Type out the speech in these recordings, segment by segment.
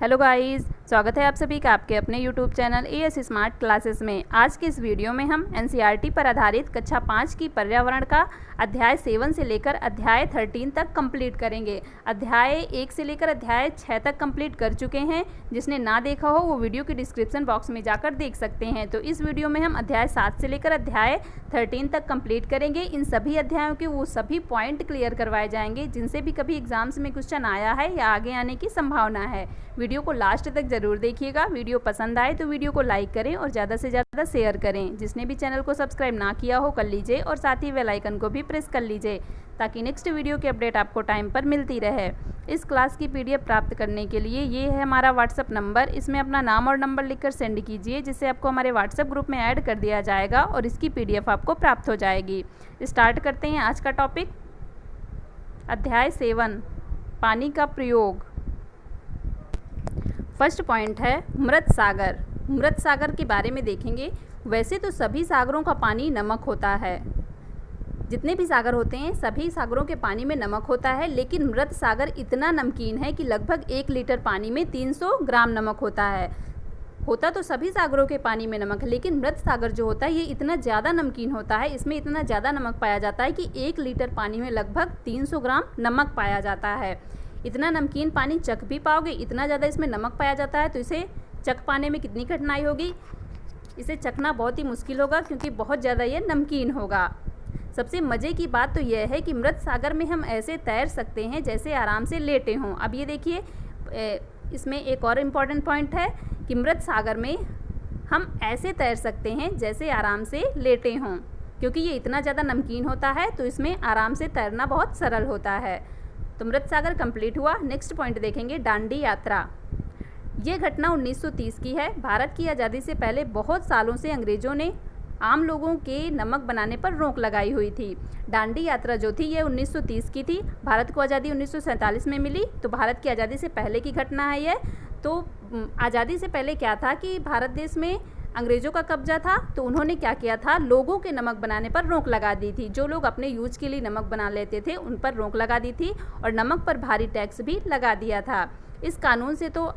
Hello guys, स्वागत है आप सभी का आपके अपने YouTube channel as smart classes में। आज के इस वीडियो में हम एनसीईआरटी पर आधारित कक्षा 5 की पर्यावरण का अध्याय 7 से लेकर अध्याय 13 तक कंप्लीट करेंगे। अध्याय 1 से लेकर अध्याय 6 तक कंप्लीट कर चुके हैं। जिसने ना देखा हो वो वीडियो के डिस्क्रिप्शन बॉक्स में जाकर देख सकते हैं। तो इस वीडियो में हम अध्याय 7 से लेकर अध्याय 13 तक कंप्लीट करेंगे। इन सभी अध्यायों के वो सभी पॉइंट क्लियर करवाए जाएंगे जिनसे भी कभी एग्जाम्स में क्वेश्चन आया है या आगे आने की संभावना है। वीडियो को लास्ट तक जरूर देखिएगा। वीडियो पसंद आए तो वीडियो को लाइक करें और ज़्यादा से ज़्यादा शेयर करें। जिसने भी चैनल को सब्सक्राइब ना किया हो कर लीजिए और साथ ही बेल आइकन को भी प्रेस कर लीजिए ताकि नेक्स्ट वीडियो की अपडेट आपको टाइम पर मिलती रहे। इस क्लास की पीडीएफ प्राप्त करने के लिए ये है हमारा व्हाट्सअप नंबर। इसमें अपना नाम और नंबर लिखकर सेंड कीजिए जिससे आपको हमारे व्हाट्सएप ग्रुप में ऐड कर दिया जाएगा और इसकी पीडीएफ आपको प्राप्त हो जाएगी। स्टार्ट करते हैं आज का टॉपिक। अध्याय 7 पानी का प्रयोग। फर्स्ट पॉइंट है मृत सागर। मृत सागर के बारे में देखेंगे। वैसे तो सभी सागरों का पानी नमक होता है, जितने भी सागर होते हैं सभी सागरों के पानी में नमक होता है, लेकिन मृत सागर इतना नमकीन है कि लगभग 1 लीटर पानी में 300 ग्राम नमक होता है। होता तो सभी सागरों के पानी में नमक है, लेकिन मृत सागर जो होता है ये इतना ज़्यादा नमकीन होता है, इसमें इतना ज़्यादा नमक पाया जाता है कि 1 लीटर पानी में लगभग 300 ग्राम नमक पाया जाता है। इतना नमकीन पानी चख भी पाओगे, इतना ज़्यादा इसमें नमक पाया जाता है, तो इसे चख पाने में कितनी कठिनाई होगी। इसे चखना बहुत ही मुश्किल होगा क्योंकि बहुत ज़्यादा ये नमकीन होगा। सबसे मज़े की बात तो यह है कि मृत सागर में हम ऐसे तैर सकते हैं जैसे आराम से लेटे हों। अब ये देखिए, इसमें एक और इम्पॉर्टेंट पॉइंट है कि मृत सागर में हम ऐसे तैर सकते हैं जैसे आराम से लेटे हों, क्योंकि ये इतना ज़्यादा नमकीन होता है तो इसमें आराम से तैरना बहुत सरल होता है। तो मृत सागर कंप्लीट हुआ। नेक्स्ट पॉइंट देखेंगे, दांडी यात्रा। ये घटना 1930 की है। भारत की आज़ादी से पहले बहुत सालों से अंग्रेज़ों ने आम लोगों के नमक बनाने पर रोक लगाई हुई थी। दांडी यात्रा जो थी ये 1930 की थी। भारत को आज़ादी 1947 में मिली, तो भारत की आज़ादी से पहले की घटना है ये। तो आज़ादी से पहले क्या था कि भारत देश में अंग्रेज़ों का कब्जा था, तो उन्होंने क्या किया था, लोगों के नमक बनाने पर रोक लगा दी थी। जो लोग अपने यूज के लिए नमक बना लेते थे उन पर रोक लगा दी थी और नमक पर भारी टैक्स भी लगा दिया था। इस कानून से तो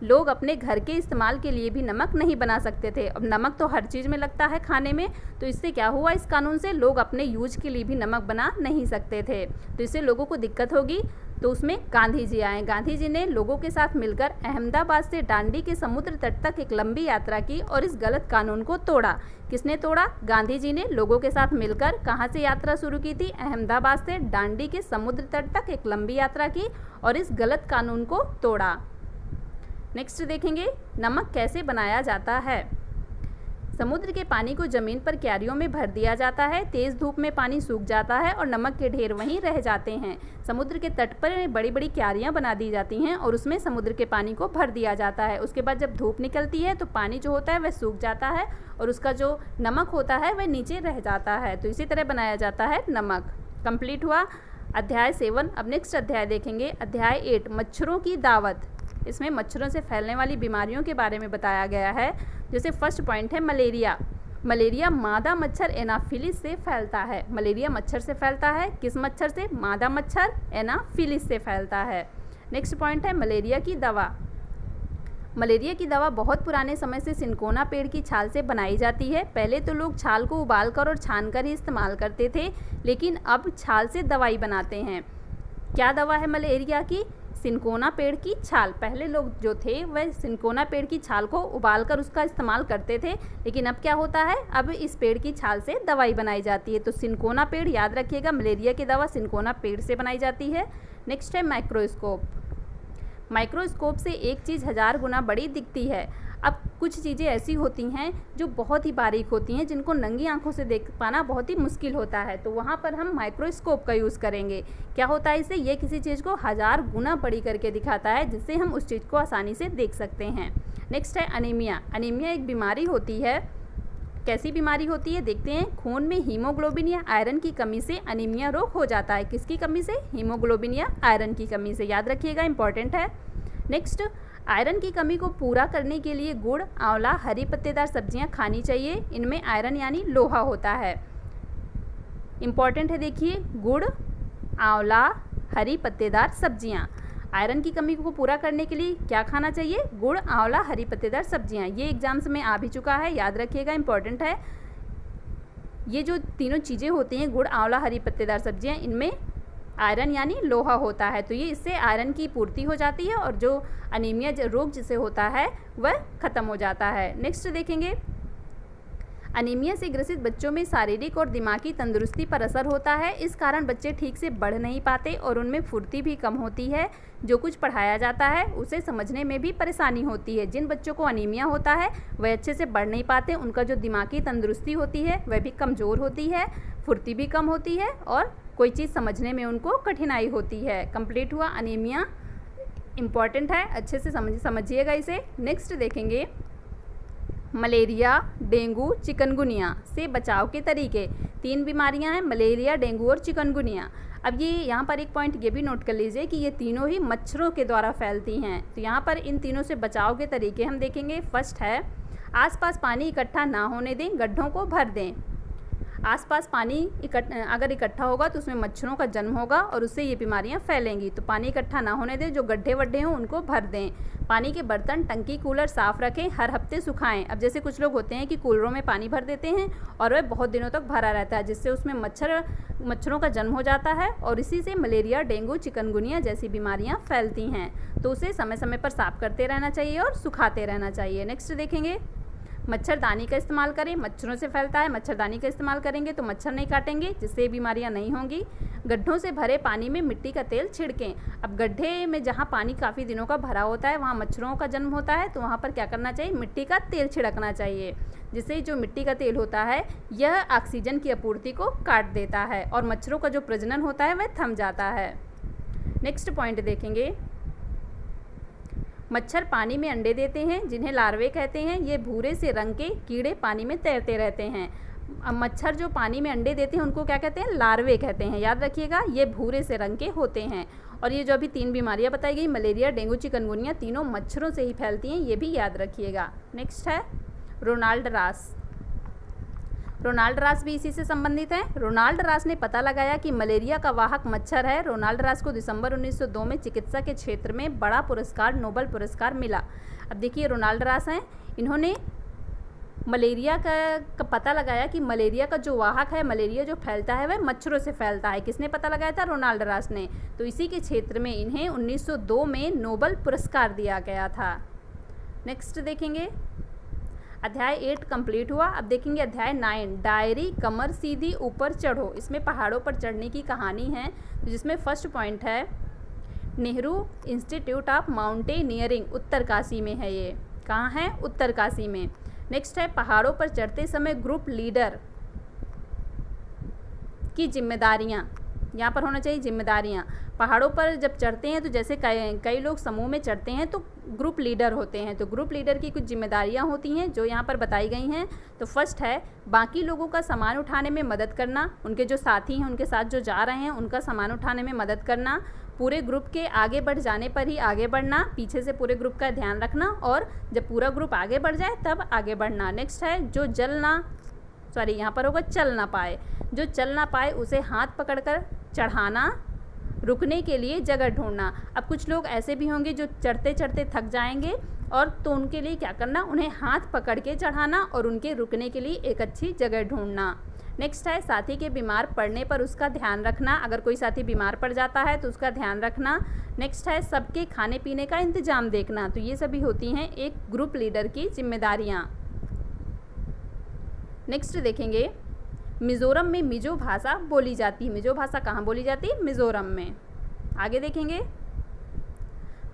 लोग अपने घर के इस्तेमाल के लिए भी नमक नहीं बना सकते थे। अब नमक तो हर चीज़ में लगता है खाने में, तो इससे क्या हुआ, इस कानून से लोग अपने यूज के लिए भी नमक बना नहीं सकते थे, तो इससे लोगों को दिक्कत होगी। तो उसमें गांधी जी आए। गांधी जी ने लोगों के साथ मिलकर अहमदाबाद से दांडी के समुद्र तट तक एक लंबी यात्रा की और इस गलत कानून को तोड़ा। किसने तोड़ा? गांधी जी ने लोगों के साथ मिलकर कहाँ से यात्रा शुरू की थी? अहमदाबाद से दांडी के समुद्र तट तक एक लंबी यात्रा की और इस गलत कानून को तोड़ा। नेक्स्ट देखेंगे, नमक कैसे बनाया जाता है। समुद्र के पानी को ज़मीन पर क्यारियों में भर दिया जाता है। तेज़ धूप में पानी सूख जाता है और नमक के ढेर वहीं रह जाते हैं। समुद्र के तट पर बड़ी बड़ी क्यारियां बना दी जाती हैं और उसमें समुद्र के पानी को भर दिया जाता है। उसके बाद जब धूप निकलती है तो पानी जो होता है वह सूख जाता है और उसका जो नमक होता है वह नीचे रह जाता है। तो इसी तरह बनाया जाता है नमक। कंप्लीट हुआ अध्याय 7। अब नेक्स्ट अध्याय देखेंगे, अध्याय 8 मच्छरों की दावत। इसमें मच्छरों से फैलने वाली बीमारियों के बारे में बताया गया है। जैसे फर्स्ट पॉइंट है मलेरिया। मलेरिया मादा मच्छर एनाफिलिस से फैलता है। मलेरिया मच्छर से फैलता है। किस मच्छर से? मादा मच्छर एनाफिलिस से फैलता है। नेक्स्ट पॉइंट है मलेरिया की दवा। मलेरिया की दवा बहुत पुराने समय से सिनकोना पेड़ की छाल से बनाई जाती है। पहले तो लोग छाल को उबालकर और छानकर ही इस्तेमाल करते थे, लेकिन अब छाल से दवाई बनाते हैं। क्या दवा है मलेरिया की? सिनकोना पेड़ की छाल। पहले लोग जो थे वह सिनकोना पेड़ की छाल को उबालकर उसका इस्तेमाल करते थे, लेकिन अब क्या होता है, अब इस पेड़ की छाल से दवाई बनाई जाती है। तो सिनकोना पेड़ याद रखिएगा, मलेरिया की दवा सिनकोना पेड़ से बनाई जाती है। नेक्स्ट है माइक्रोस्कोप। माइक्रोस्कोप से एक चीज़ 1000 गुना बड़ी दिखती है। अब कुछ चीज़ें ऐसी होती हैं जो बहुत ही बारीक होती हैं, जिनको नंगी आंखों से देख पाना बहुत ही मुश्किल होता है, तो वहाँ पर हम माइक्रोस्कोप का यूज़ करेंगे। क्या होता है इससे? ये किसी चीज़ को 1000 गुना बड़ी करके दिखाता है, जिससे हम उस चीज़ को आसानी से देख सकते हैं। नेक्स्ट है अनीमिया। अनीमिया एक बीमारी होती है। कैसी बीमारी होती है देखते हैं। खून में हीमोग्लोबिन या आयरन की कमी से अनीमिया रोग हो जाता है। किसकी कमी से? हीमोग्लोबिन या आयरन की कमी से। याद रखिएगा, इंपॉर्टेंट है। नेक्स्ट, आयरन की कमी को पूरा करने के लिए गुड़, आंवला, हरी पत्तेदार सब्जियां खानी चाहिए। इनमें आयरन यानी लोहा होता है। इंपॉर्टेंट है, देखिए, गुड़, आंवला, हरी पत्तेदार सब्जियां। आयरन की कमी को पूरा करने के लिए क्या खाना चाहिए? गुड़, आंवला, हरी पत्तेदार सब्जियां। ये एग्जाम्स में आ भी चुका है, याद रखिएगा, इंपॉर्टेंट है। ये जो तीनों चीज़ें होती हैं, गुड़, आंवला, हरी पत्तेदार सब्जियां, इनमें आयरन यानी लोहा होता है, तो ये इससे आयरन की पूर्ति हो जाती है और जो अनीमिया रोग जिसे होता है वह ख़त्म हो जाता है। नेक्स्ट देखेंगे, अनीमिया से ग्रसित बच्चों में शारीरिक और दिमागी तंदुरुस्ती पर असर होता है। इस कारण बच्चे ठीक से बढ़ नहीं पाते और उनमें फुर्ती भी कम होती है। जो कुछ पढ़ाया जाता है उसे समझने में भी परेशानी होती है। जिन बच्चों को अनीमिया होता है वह अच्छे से बढ़ नहीं पाते, उनका जो दिमागी तंदुरुस्ती होती है वह भी कमज़ोर होती है, फुर्ती भी कम होती है और कोई चीज़ समझने में उनको कठिनाई होती है। कंप्लीट हुआ अनीमिया, इम्पॉर्टेंट है, अच्छे से समझिएगा इसे। नेक्स्ट देखेंगे, मलेरिया, डेंगू, चिकनगुनिया से बचाव के तरीके। 3 बीमारियां हैं, मलेरिया, डेंगू और चिकनगुनिया। अब ये यहाँ पर एक पॉइंट ये भी नोट कर लीजिए कि ये तीनों ही मच्छरों के द्वारा फैलती हैं। तो यहाँ पर इन तीनों से बचाव के तरीके हम देखेंगे। फर्स्ट है, आसपास पानी इकट्ठा ना होने दें, गड्ढों को भर दें। आसपास पानी अगर इकट्ठा होगा तो उसमें मच्छरों का जन्म होगा और उससे ये बीमारियां फैलेंगी। तो पानी इकट्ठा ना होने दें, जो गड्ढे वड्ढे हों उनको भर दें। पानी के बर्तन, टंकी, कूलर साफ़ रखें, हर हफ्ते सुखाएं। अब जैसे कुछ लोग होते हैं कि कूलरों में पानी भर देते हैं और वह बहुत दिनों तक भरा रहता है, जिससे उसमें मच्छरों का जन्म हो जाता है और इसी से मलेरिया, डेंगू, चिकनगुनिया जैसी बीमारियाँ फैलती हैं। तो उसे समय समय पर साफ़ करते रहना चाहिए और सुखाते रहना चाहिए। नेक्स्ट देखेंगे, मच्छरदानी का इस्तेमाल करें, मच्छरों से फैलता है, मच्छरदानी का इस्तेमाल करेंगे तो मच्छर नहीं काटेंगे, जिससे बीमारियां नहीं होंगी। गड्ढों से भरे पानी में मिट्टी का तेल छिड़कें। अब गड्ढे में जहां पानी काफ़ी दिनों का भरा होता है वहां मच्छरों का जन्म होता है, तो वहां पर क्या करना चाहिए? मिट्टी का तेल छिड़कना चाहिए, जिससे जो मिट्टी का तेल होता है यह ऑक्सीजन की आपूर्ति को काट देता है और मच्छरों का जो प्रजनन होता है वह थम जाता है। नेक्स्ट पॉइंट देखेंगे, मच्छर पानी में अंडे देते हैं, जिन्हें लार्वे कहते हैं। ये भूरे से रंग के कीड़े पानी में तैरते रहते हैं। अब मच्छर जो पानी में अंडे देते हैं उनको क्या कहते हैं? लार्वे कहते हैं, याद रखिएगा। ये भूरे से रंग के होते हैं। और ये जो अभी 3 बीमारियां बताई गई, मलेरिया, डेंगू, चिकनगुनिया, तीनों मच्छरों से ही फैलती हैं, ये भी याद रखिएगा। नेक्स्ट है रोनाल्ड रास। रोनाल्ड रास भी इसी से संबंधित है। रोनाल्ड रास ने पता लगाया कि मलेरिया का वाहक मच्छर है। रोनाल्ड रास को दिसंबर 1902 में चिकित्सा के क्षेत्र में बड़ा पुरस्कार, नोबेल पुरस्कार मिला। अब देखिए, रोनाल्ड रास हैं, इन्होंने मलेरिया का पता लगाया कि मलेरिया का जो वाहक है, मलेरिया जो फैलता है वह मच्छरों से फैलता है। किसने पता लगाया था? रोनाल्ड रास ने। तो इसी के क्षेत्र में इन्हें 1902 में नोबेल पुरस्कार दिया गया था। नेक्स्ट देखेंगे, अध्याय 8 कंप्लीट हुआ। अब देखेंगे अध्याय 9, डायरी, कमर सीधी ऊपर चढ़ो। इसमें पहाड़ों पर चढ़ने की कहानी है, जिसमें फर्स्ट पॉइंट है, Nehru institute of mountaineering, Uttarkashi में है। ये कहाँ है? उत्तरकाशी में। नेक्स्ट है, पहाड़ों पर चढ़ते समय ग्रुप लीडर की जिम्मेदारियाँ। यहाँ पर होना चाहिए जिम्मेदारियाँ। पहाड़ों पर जब चढ़ते हैं तो जैसे कई लोग समूह में चढ़ते हैं तो ग्रुप लीडर होते हैं, तो ग्रुप लीडर की कुछ जिम्मेदारियाँ होती हैं जो यहाँ पर बताई गई हैं। तो फर्स्ट है, बाकी लोगों का सामान उठाने में मदद करना। उनके जो साथी हैं, उनके साथ जो जा रहे हैं, उनका सामान उठाने में मदद करना। पूरे ग्रुप के आगे बढ़ जाने पर ही आगे बढ़ना, पीछे से पूरे ग्रुप का ध्यान रखना और जब पूरा ग्रुप आगे बढ़ जाए तब आगे बढ़ना। नेक्स्ट है, जो यहाँ पर होगा चल ना पाए। जो चल ना पाए उसे हाथ पकड़कर चढ़ाना, रुकने के लिए जगह ढूंढना। अब कुछ लोग ऐसे भी होंगे जो चढ़ते चढ़ते थक जाएंगे, और तो उनके लिए क्या करना? उन्हें हाथ पकड़ के चढ़ाना और उनके रुकने के लिए एक अच्छी जगह ढूंढना। नेक्स्ट है, साथी के बीमार पड़ने पर उसका ध्यान रखना। अगर कोई साथी बीमार पड़ जाता है तो उसका ध्यान रखना। नेक्स्ट है, सबके खाने पीने का इंतजाम देखना। तो ये सभी होती हैं एक ग्रुप लीडर की जिम्मेदारियाँ। नेक्स्ट देखेंगे, मिज़ोरम में मिजो भाषा बोली जाती है। मिजो भाषा कहाँ बोली जाती है? मिज़ोरम में। आगे देखेंगे,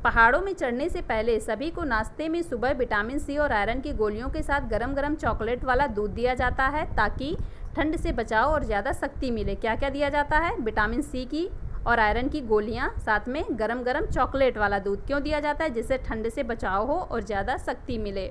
पहाड़ों में चढ़ने से पहले सभी को नाश्ते में सुबह विटामिन सी और आयरन की गोलियों के साथ गरम गरम चॉकलेट वाला दूध दिया जाता है, ताकि ठंड से बचाव और ज़्यादा शक्ति मिले। क्या क्या दिया जाता है? विटामिन सी की और आयरन की गोलियां, साथ में गरम गरम चॉकलेट वाला दूध। क्यों दिया जाता है? जिससे ठंड से बचाव हो और ज़्यादा शक्ति मिले।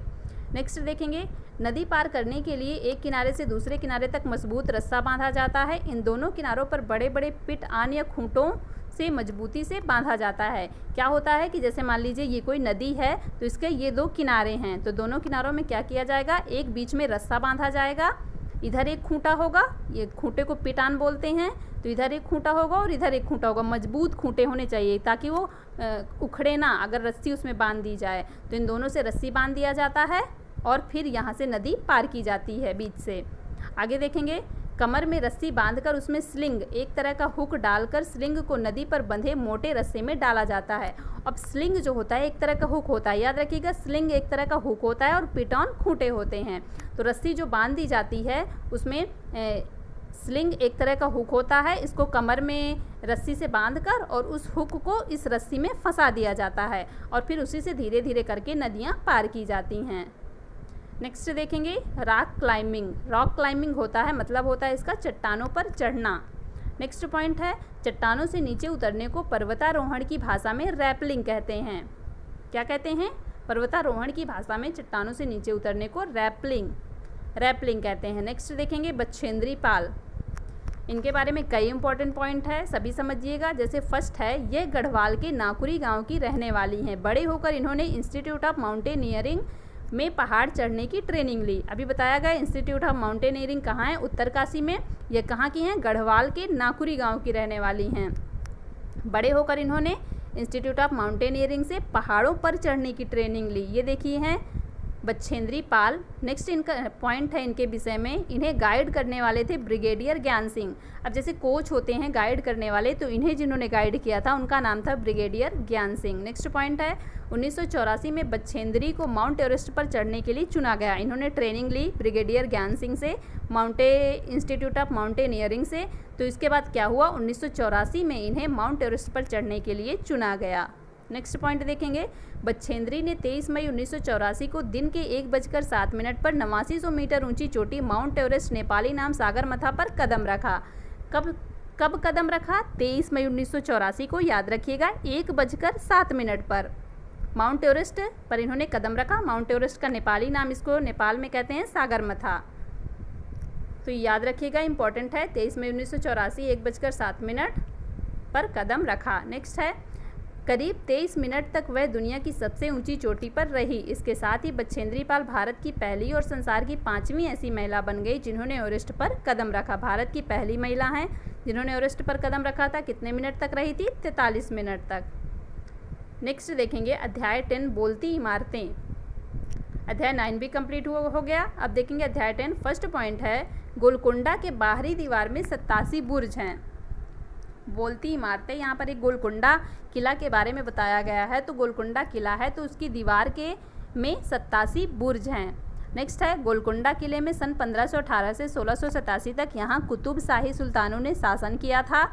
नेक्स्ट देखेंगे, नदी पार करने के लिए एक किनारे से दूसरे किनारे तक मजबूत रस्सा बांधा जाता है। इन दोनों किनारों पर बड़े बड़े पिट आन या खूंटों से मजबूती से बांधा जाता है। क्या होता है कि जैसे मान लीजिए ये कोई नदी है तो इसके ये 2 किनारे हैं, तो दोनों किनारों में क्या किया जाएगा? एक बीच में रस्सा बांधा जाएगा, इधर एक खूंटा होगा, ये खूंटे को पिटान बोलते हैं, तो इधर एक खूंटा होगा और इधर एक खूंटा होगा। मजबूत खूंटे होने चाहिए ताकि वो उखड़े ना, अगर रस्सी उसमें बांध दी जाए। तो इन दोनों से रस्सी बांध दिया जाता है और फिर यहाँ से नदी पार की जाती है बीच से। आगे देखेंगे, कमर में रस्सी बांधकर उसमें स्लिंग, एक तरह का हुक डालकर स्लिंग को नदी पर बंधे मोटे रस्से में डाला जाता है। अब स्लिंग जो होता है एक तरह का हुक होता है, याद रखिएगा, स्लिंग एक तरह का हुक होता है और पिटॉन खूंटे होते हैं। तो रस्सी जो बांध दी जाती है उसमें स्लिंग एक तरह का हुक होता है, इसको कमर में रस्सी से बांधकर और उस हुक को इस रस्सी में फंसा दिया जाता है और फिर उसी से धीरे धीरे करके नदियाँ पार की जाती हैं। नेक्स्ट देखेंगे, रॉक क्लाइंबिंग। रॉक क्लाइंबिंग होता है, मतलब होता है इसका चट्टानों पर चढ़ना। नेक्स्ट पॉइंट है, चट्टानों से नीचे उतरने को पर्वतारोहण की भाषा में रैपलिंग कहते हैं। क्या कहते हैं? पर्वतारोहण की भाषा में चट्टानों से नीचे उतरने को रैपलिंग कहते हैं। नेक्स्ट देखेंगे, बछेंद्री पाल। इनके बारे में कई इंपॉर्टेंट पॉइंट है, सभी समझिएगा। जैसे फर्स्ट है, ये गढ़वाल के नाकुरी गाँव की रहने वाली हैं। बड़े होकर इन्होंने इंस्टीट्यूट ऑफ माउंटेनियरिंग में पहाड़ चढ़ने की ट्रेनिंग ली। अभी बताया गया इंस्टीट्यूट ऑफ माउंटेनियरिंग कहाँ है? उत्तरकाशी में। ये कहाँ की हैं? गढ़वाल के नाकुरी गांव की रहने वाली हैं। बड़े होकर इन्होंने इंस्टीट्यूट ऑफ माउंटेनियरिंग से पहाड़ों पर चढ़ने की ट्रेनिंग ली। ये देखिए हैं बछेंद्री पाल। नेक्स्ट इनका पॉइंट है इनके विषय में, इन्हें गाइड करने वाले थे ब्रिगेडियर ज्ञान सिंह। अब जैसे कोच होते हैं गाइड करने वाले, तो इन्हें जिन्होंने गाइड किया था उनका नाम था ब्रिगेडियर ज्ञान सिंह। नेक्स्ट पॉइंट है, 1984 में बछेंद्री को माउंट एवरेस्ट पर चढ़ने के लिए चुना गया। इन्होंने ट्रेनिंग ली ब्रिगेडियर ज्ञान सिंह से, इंस्टीट्यूट ऑफ माउंटेनियरिंग से। तो इसके बाद क्या हुआ? 1984 में इन्हें माउंट एवरेस्ट पर चढ़ने के लिए चुना गया। नेक्स्ट पॉइंट देखेंगे, बछेंद्री ने 23 मई 1984 को दिन के 1:07 पर 8900 मीटर ऊंची चोटी माउंट एवरेस्ट नेपाली नाम सागरमाथा पर कदम रखा। कब कदम रखा? 23 मई 1984 को, याद रखिएगा, 1:07 पर माउंट एवरेस्ट पर इन्होंने कदम रखा। माउंट एवरेस्ट का नेपाली नाम, इसको नेपाल में कहते हैं सागरमाथा। तो याद रखिएगा, इंपॉर्टेंट है। 23 मई 1984 1:07 पर कदम रखा। नेक्स्ट है, करीब 23 मिनट तक वह दुनिया की सबसे ऊंची चोटी पर रही। इसके साथ ही बछेंद्री पाल भारत की पहली और संसार की 5वीं ऐसी महिला बन गई जिन्होंने एवरेस्ट पर कदम रखा। भारत की पहली महिला हैं जिन्होंने एवरेस्ट पर कदम रखा था। कितने मिनट तक रही थी? 43 मिनट तक। नेक्स्ट देखेंगे, अध्याय 10 बोलती इमारतें। अध्याय 9 भी कंप्लीट हो गया। अब देखेंगे अध्याय 10। फर्स्ट पॉइंट है, गोलकुंडा के बाहरी दीवार में 87 बुर्ज हैं। बोलती इमारतें, यहाँ पर एक गोलकुंडा किला के बारे में बताया गया है। तो गोलकुंडा किला है तो उसकी दीवार के में 87 बुर्ज हैं। नेक्स्ट है, गोलकुंडा किले में सन 1518 से 1687 तक यहाँ कुतुब शाही सुल्तानों ने शासन किया था।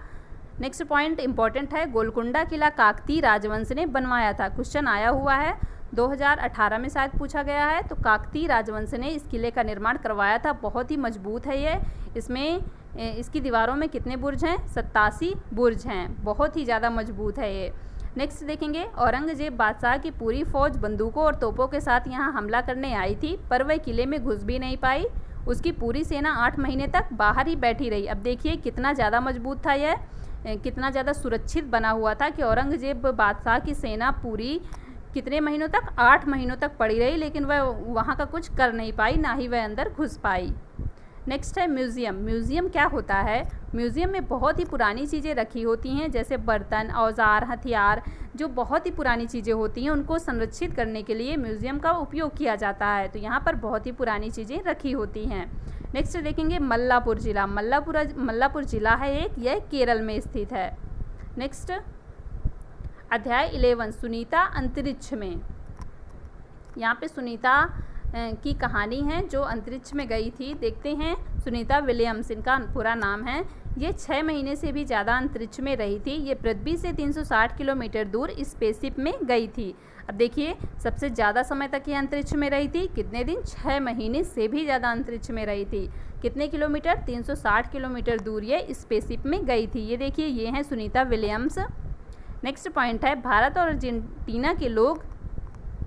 नेक्स्ट पॉइंट इंपॉर्टेंट है, गोलकुंडा किला काकतीय राजवंश ने बनवाया था। क्वेश्चन आया हुआ है 2018 में शायद पूछा गया है। तो काकतीय राजवंश ने इस किले का निर्माण करवाया था। बहुत ही मजबूत है ये। इसमें इसकी दीवारों में कितने बुर्ज हैं? 87 बुर्ज हैं। बहुत ही ज़्यादा मजबूत है ये। नेक्स्ट देखेंगे, औरंगजेब बादशाह की पूरी फौज बंदूकों और तोपों के साथ यहाँ हमला करने आई थी, पर वह किले में घुस भी नहीं पाई। उसकी पूरी सेना 8 महीने तक बाहर ही बैठी रही। अब देखिए कितना ज़्यादा मजबूत था यह, कितना ज़्यादा सुरक्षित बना हुआ था कि औरंगजेब बादशाह की सेना पूरी कितने महीनों तक? 8 महीनों तक पड़ी रही, लेकिन वह वहाँ का कुछ कर नहीं पाई, ना ही वह अंदर घुस पाई। नेक्स्ट है म्यूज़ियम। म्यूज़ियम क्या होता है? म्यूज़ियम में बहुत ही पुरानी चीज़ें रखी होती हैं, जैसे बर्तन, औजार, हथियार, जो बहुत ही पुरानी चीज़ें होती हैं उनको संरक्षित करने के लिए म्यूज़ियम का उपयोग किया जाता है। तो यहाँ पर बहुत ही पुरानी चीज़ें रखी होती हैं। नेक्स्ट देखेंगे मल्लापुर जिला। मल्लापुर जिला है एक, यह केरल में स्थित है। नेक्स्ट अध्याय 11 सुनीता अंतरिक्ष में। यहाँ पे सुनीता की कहानी है जो अंतरिक्ष में गई थी। देखते हैं, सुनीता विलियम्स इनका पूरा नाम है। ये 6 महीने से भी ज़्यादा अंतरिक्ष में रही थी। ये पृथ्वी से 360 किलोमीटर दूर स्पेसशिप में गई थी। अब देखिए, सबसे ज़्यादा समय तक ये अंतरिक्ष में रही थी। कितने दिन? 6 महीने से भी ज़्यादा अंतरिक्ष में रही थी। कितने किलोमीटर? 360 किलोमीटर दूर ये स्पेसशिप में गई थी। ये देखिए, ये हैं सुनीता विलियम्स। नेक्स्ट पॉइंट है, भारत और अर्जेंटीना के लोग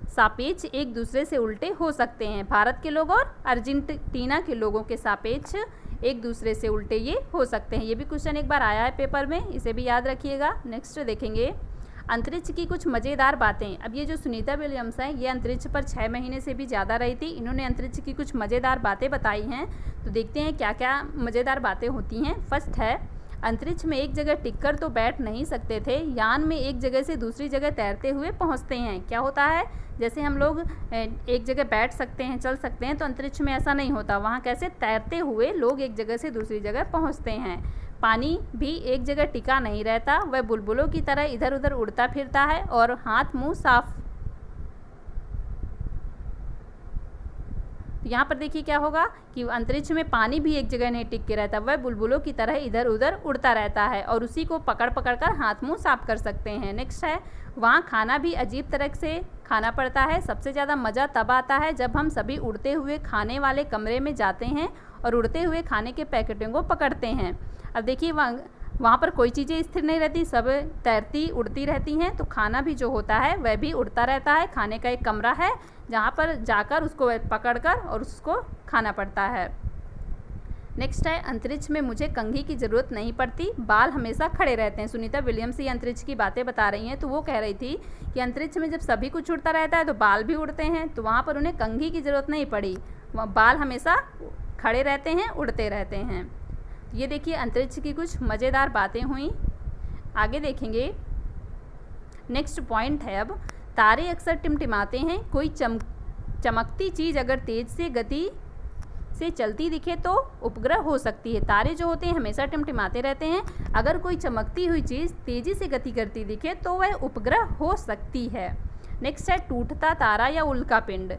सापेक्ष एक दूसरे से उल्टे हो सकते हैं। भारत के लोग और अर्जेंटीना के लोगों के सापेक्ष एक दूसरे से उल्टे ये हो सकते हैं। ये भी क्वेश्चन एक बार आया है पेपर में, इसे भी याद रखिएगा। नेक्स्ट देखेंगे, अंतरिक्ष की कुछ मज़ेदार बातें। अब ये जो सुनीता विलियम्स हैं, ये अंतरिक्ष पर 6 महीने से भी ज़्यादा रही थी। इन्होंने अंतरिक्ष की कुछ मज़ेदार बातें बताई हैं, तो देखते हैं क्या क्या मज़ेदार बातें होती हैं। फर्स्ट है, अंतरिक्ष में एक जगह टिककर तो बैठ नहीं सकते थे, यान में एक जगह से दूसरी जगह तैरते हुए पहुंचते हैं। क्या होता है, जैसे हम लोग एक जगह बैठ सकते हैं, चल सकते हैं, तो अंतरिक्ष में ऐसा नहीं होता। वहाँ कैसे तैरते हुए लोग एक जगह से दूसरी जगह पहुँचते हैं। पानी भी एक जगह टिका नहीं रहता, वह बुलबुलों की तरह इधर उधर उड़ता फिरता है और हाथ मुंह साफ। तो यहाँ पर देखिए क्या होगा कि अंतरिक्ष में पानी भी एक जगह नहीं टिक के रहता, वह बुलबुलों की तरह इधर उधर उड़ता रहता है और उसी को पकड़ पकड़ कर हाथ मुंह साफ कर सकते हैं। नेक्स्ट है, वहाँ खाना भी अजीब तरह से खाना पड़ता है। सबसे ज़्यादा मज़ा तब आता है जब हम सभी उड़ते हुए खाने वाले कमरे में जाते हैं और उड़ते हुए खाने के पैकेटों को पकड़ते हैं। अब देखिए वहाँ पर कोई चीज़ें स्थिर नहीं रहती, सब तैरती उड़ती रहती हैं, तो खाना भी जो होता है वह भी उड़ता रहता है। खाने का एक कमरा है जहाँ पर जाकर उसको पकड़कर और उसको खाना पड़ता है। नेक्स्ट है, अंतरिक्ष में मुझे कंघी की ज़रूरत नहीं पड़ती, बाल हमेशा खड़े रहते हैं। सुनीता विलियम्स ये अंतरिक्ष की बातें बता रही हैं, तो वो कह रही थी कि अंतरिक्ष में जब सभी कुछ उड़ता रहता है तो बाल भी उड़ते हैं, तो वहाँ पर उन्हें कंघी की ज़रूरत नहीं पड़ी, बाल हमेशा खड़े रहते हैं, उड़ते रहते हैं। ये देखिए अंतरिक्ष की कुछ मज़ेदार बातें हुई। आगे देखेंगे, नेक्स्ट पॉइंट है, अब तारे अक्सर टिमटिमाते हैं। कोई चमकती चीज़ अगर तेज से गति से चलती दिखे तो उपग्रह हो सकती है। तारे जो होते हैं हमेशा टिमटिमाते रहते हैं, अगर कोई चमकती हुई चीज़ तेज़ी से गति करती दिखे तो वह उपग्रह हो सकती है। नेक्स्ट है, टूटता तारा या उल्का पिंड,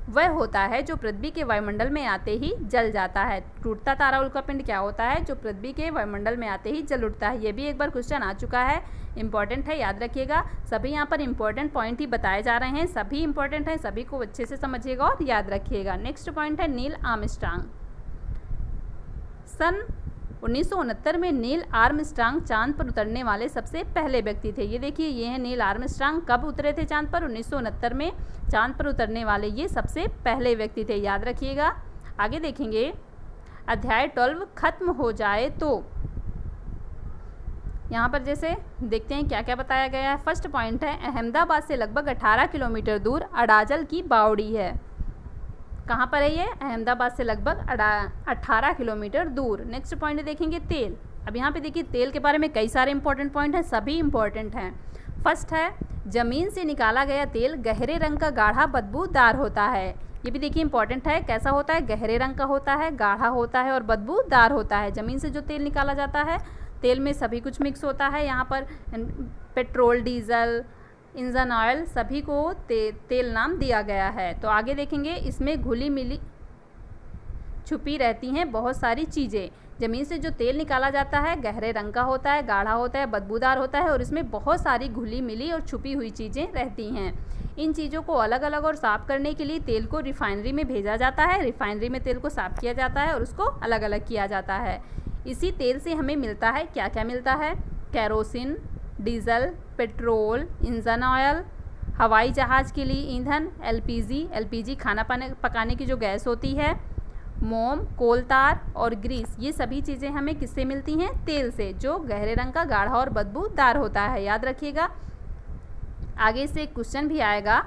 वह होता है जो पृथ्वी के वायुमंडल में आते ही जल जाता है। टूटता तारा उल्का पिंड क्या होता है, जो पृथ्वी के वायुमंडल में आते ही जल उठता है। ये भी एक बार क्वेश्चन आ चुका है, इंपॉर्टेंट है, याद रखिएगा। सभी यहाँ पर इंपॉर्टेंट पॉइंट ही बताए जा रहे हैं, सभी इंपॉर्टेंट हैं, सभी को अच्छे से समझिएगा और याद रखिएगा। नेक्स्ट पॉइंट है, नील आर्मस्ट्रांग। सन 1969 में नील आर्मस्ट्रांग चांद पर उतरने वाले सबसे पहले व्यक्ति थे। ये देखिए, ये है नील आर्मस्ट्रांग। कब उतरे थे चांद पर? 1969 में चांद पर उतरने वाले ये सबसे पहले व्यक्ति थे, याद रखिएगा। आगे देखेंगे, अध्याय 12 खत्म हो जाए तो। यहाँ पर जैसे देखते हैं क्या क्या बताया गया है। फर्स्ट पॉइंट है, अहमदाबाद से लगभग 18 किलोमीटर दूर अडाजल की बावड़ी है। कहाँ पर है ये? अहमदाबाद से लगभग 18 किलोमीटर दूर। नेक्स्ट पॉइंट देखेंगे, तेल। अब यहाँ पे देखिए तेल के बारे में कई सारे इंपॉर्टेंट पॉइंट हैं, सभी इंपॉर्टेंट हैं। फर्स्ट है, ज़मीन से निकाला गया तेल गहरे रंग का गाढ़ा बदबूदार होता है। ये भी देखिए इंपॉर्टेंट है, कैसा होता है? गहरे रंग का होता है, गाढ़ा होता है और बदबूदार होता है। ज़मीन से जो तेल निकाला जाता है, तेल में सभी कुछ मिक्स होता है। यहाँ पर पेट्रोल, डीजल, इंजन ऑयल, सभी को तेल नाम दिया गया है। तो आगे देखेंगे, इसमें घुली मिली छुपी रहती हैं बहुत सारी चीज़ें। ज़मीन से जो तेल निकाला जाता है गहरे रंग का होता है, गाढ़ा होता है, बदबूदार होता है और इसमें बहुत सारी घुली मिली और छुपी हुई चीज़ें रहती हैं। इन चीज़ों को अलग अलग और साफ़ करने के लिए तेल को रिफाइनरी में भेजा जाता है। रिफाइनरी में तेल को साफ़ किया जाता है और उसको अलग अलग किया जाता है। इसी तेल से हमें मिलता है, क्या क्या मिलता है? Kerosene, diesel, petrol, engine oil, हवाई जहाज़ के लिए ईंधन, एलपीजी खाना पकाने की जो गैस होती है, मोम, कोल तार और ग्रीस, ये सभी चीज़ें हमें किससे मिलती हैं? तेल से, जो गहरे रंग का, गाढ़ा और बदबूदार होता है, याद रखिएगा। आगे से एक क्वेश्चन भी आएगा,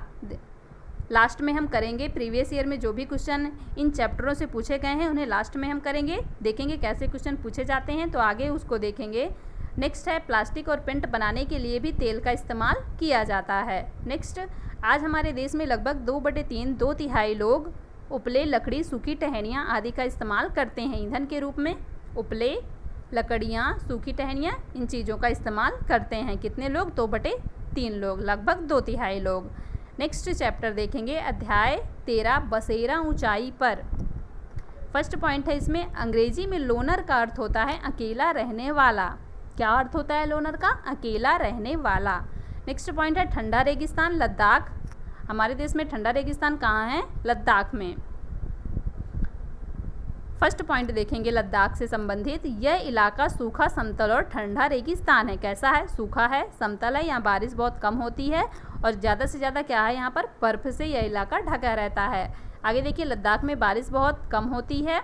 लास्ट में हम करेंगे। प्रीवियस ईयर में जो भी क्वेश्चन इन चैप्टरों से पूछे गए हैं उन्हें लास्ट में हम करेंगे, देखेंगे कैसे क्वेश्चन पूछे जाते हैं, तो आगे उसको देखेंगे। नेक्स्ट है, प्लास्टिक और पेंट बनाने के लिए भी तेल का इस्तेमाल किया जाता है। नेक्स्ट, आज हमारे देश में लगभग 2/3 2/3 लोग उपले, लकड़ी, सूखी टहनियाँ आदि का इस्तेमाल करते हैं ईंधन के रूप में। उपले, लकड़ियाँ, सूखी टहनियाँ, इन चीज़ों का इस्तेमाल करते हैं। कितने लोग? 2/3 लोग, लगभग 2/3 लोग। नेक्स्ट चैप्टर देखेंगे, अध्याय 13 बसेरा ऊंचाई पर। फर्स्ट पॉइंट है इसमें, अंग्रेजी में लोनर का अर्थ होता है अकेला रहने वाला। क्या अर्थ होता है लोनर का? अकेला रहने वाला। नेक्स्ट पॉइंट है, ठंडा रेगिस्तान, लद्दाख। हमारे देश में ठंडा रेगिस्तान कहाँ है? लद्दाख में। फर्स्ट पॉइंट देखेंगे लद्दाख से संबंधित, यह इलाका सूखा, समतल और ठंडा रेगिस्तान है। कैसा है? सूखा है, समतल है, यहाँ बारिश बहुत कम होती है और ज़्यादा से ज़्यादा क्या है, यहाँ पर बर्फ़ से यह इलाका ढका रहता है। आगे देखिए, लद्दाख में बारिश बहुत कम होती है।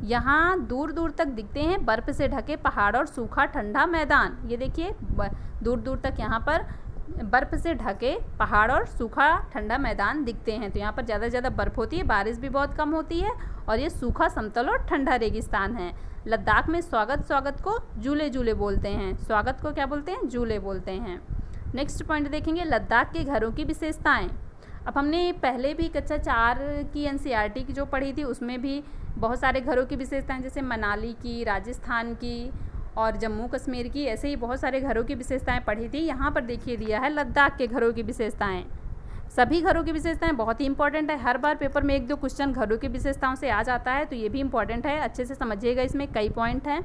यहाँ दूर दूर तक दिखते हैं बर्फ़ से ढके पहाड़ और सूखा ठंडा मैदान। ये देखिए दूर दूर तक यहाँ पर बर्फ़ से ढके पहाड़ और सूखा ठंडा मैदान दिखते हैं। तो यहाँ पर ज़्यादा से ज़्यादा बर्फ़ होती है, बारिश भी बहुत कम होती है और ये सूखा समतल और ठंडा रेगिस्तान है। लद्दाख में स्वागत को जूले जूले बोलते हैं। स्वागत को क्या बोलते हैं? जूले बोलते हैं। नेक्स्ट पॉइंट देखेंगे, लद्दाख के घरों की विशेषताएं। अब हमने पहले भी कक्षा 4 की एनसीईआरटी की जो पढ़ी थी उसमें भी बहुत सारे घरों की विशेषताएं, जैसे मनाली की, राजस्थान की और जम्मू कश्मीर की, ऐसे ही बहुत सारे घरों की विशेषताएं पढ़ी थी। यहाँ पर देखिए दिया है लद्दाख के घरों की विशेषताएं। सभी घरों की विशेषताएं बहुत ही इंपॉर्टेंट है। हर बार पेपर में 1-2 क्वेश्चन घरों की विशेषताओं से आ जाता है, तो ये भी इंपॉर्टेंट है। अच्छे से समझिएगा, इसमें कई पॉइंट हैं।